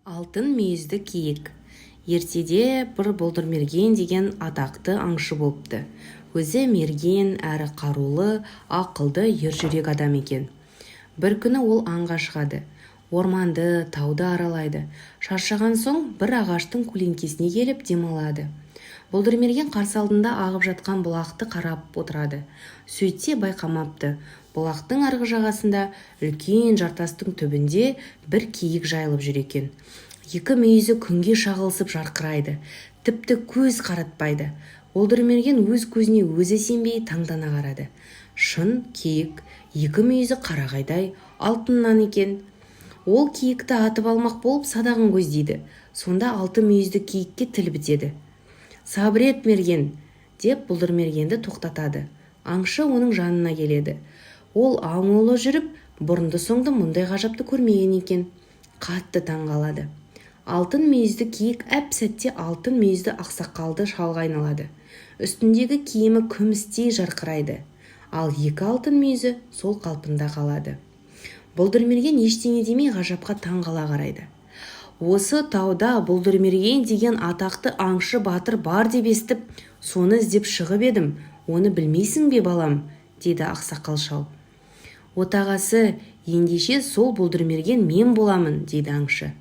Алтын мүйізді киік. Ертеде бір бұлдырмерген деген атақты аңшы болыпты. Өзі мерген әрі қарулы, ақылды, ержүрек адам екен. Бір күні ол аңға шығады. Орманды, тауды аралайды. Шаршаған соң бір ағаштың көлеңкесіне келіп демалады. Бұлдырмерген қарсы алдында ағып жатқан бұлақты қарап отырады. Сөйтсе байқамапты. Бұлақтың арғы жағасында үлкен жартастың түбінде бір киік жайылып жүр екен. Екі мүйізі күнге шағылысып жарқырайды. Тіпті көз қаратпайды. Бұлдырмерген өз көзіне өзі сенбей таңдана қарады. Шын киік, екі мүйізі қарағайдай алтыннан екен. Ол киікті атып алмақ болып садағын көздейді. Сонда алтын мүйізді киікке тіл бітеді. «Сабыр ет, мерген!» деп бұлдырмергенді тоқтатады. Аңшы оның жанына келеді. Ол аң-аулы жүріп, бұрынды-соңды мұндай ғажапты көрмеген екен. Қатты таңғалады. Алтын мүйізді киік әп-сәтте алтын мүйізді ақсақалды шалға айналады. Үстіндегі киімі күмістей жарқырайды. Ал екі алтын мүйізі сол қалпында қалады. Бұлдырмерген ештеңе демей ғажапқа таңғала қарайды. Осы тауда Бұлдырмерген деген атақты аңшы батыр бар деп естіп, соны іздеп шығып едім. Оны білмейсің бе, балам? Деді ақсақал шал. Отағасы, ендеше сол Бұлдырмерген мен боламын, дейді аңшы.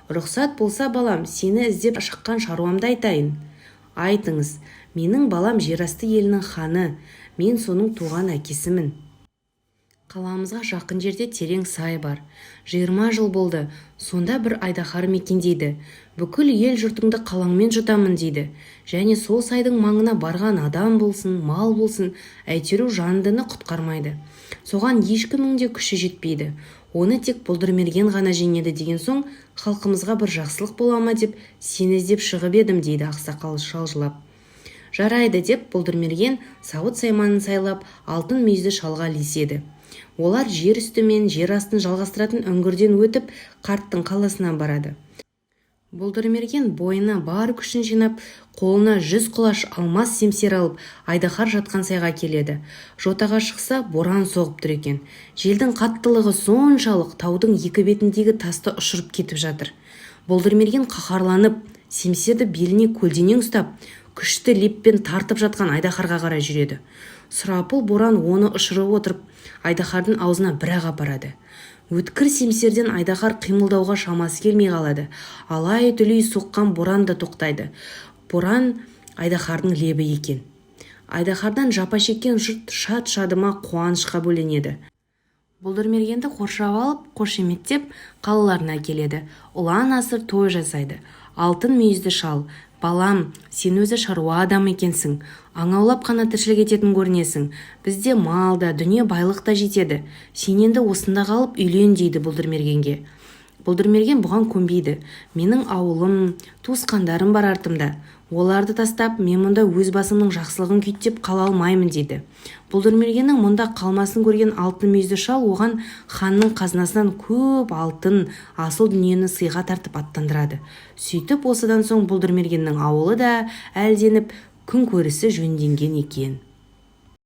Рұқсат болса, балам, сені іздеп шыққан шаруамды айтайын. Айтыңыз, менің балам жерасты елінің ханы, мен соның туған әкесімін. Қаламызға жақын жерде терең сай бар. 20 жыл болды, сонда бір айдаһар мекендейді. Бүкіл ел жұртыңды қалаңмен жұтамын дейді. Және сол сайдың маңына барған адам болсын, мал болсын, әйтеуір жандыны құтқармайды. Соған ешкімнің де күші жетпейді. Оны тек Бұлдырмерген ғана жеңеді деген соң, халқымызға бір жақсылық бола ма деп сені іздеп шығып едім, дейді ақсақал шал жылап. Жарайды деп Бұлдырмерген сауыт сайманын сайлап, алтын мүйізді шалға ілеседі. Олар жер үсті мен жер астын жалғастыратын үңгірден өтіп, қарттың қаласына барады. Бұлдырмерген бойына бар күшін жинап, қолына 100 құлаш алмас семсер алып, айдаһар жатқан сайға келеді. Жотаға шықса, боран соғып тұр екен. Желдің қаттылығы соншалық таудың екі бетіндегі тасты ұшырып кетіп жатыр. Бұлдырмерген қаһарланып, семсерді беліне көлденең ұстап, күшті леппен тартып жатқан айдаһарға қарай жүреді. Сұрапыл боран оны ұшырып отырып, айдаһардың аузына бір-ақ апарады. Өткір семсерден айдаһар қимылдауға шамасы келмей қалады. Алай-түлей соққан боран да тоқтайды. Боран айдаһардың лебі екен. Айдаһардан жапа шеккен жұрт шат-шадыма қуанышқа бөленеді. Бұлдырмергенді қоршап алып, қошеметтеп, қалаларына келеді. Ұлан-асыр той жасайды. Алтын мүйізді шал, балам, сен өзі шаруа адам екенсің. Аң аулап қана тіршілік ететін көрінесің. Бізде мал да, дүние байлық та жетеді. Сен енді осында қалып үйлен, дейді Бұлдырмергенге. Бұлдырмерген бұған көнбейді. Менің ауылым, туысқандарым бар артымда. Оларды тастап, мен мұнда өз басымның жақсылығын күйттеп қала алмаймын, дейді. Бұлдырмергеннің мұнда қалмасын көрген алтын мүйізді шал оған ханның қазынасынан көп алтын, асыл дүниені сыйға тартып аттандырады. Сөйтіп осыдан соң Бұлдырмергеннің ауылы да әлденіп, күн көрісі жөнденген екен.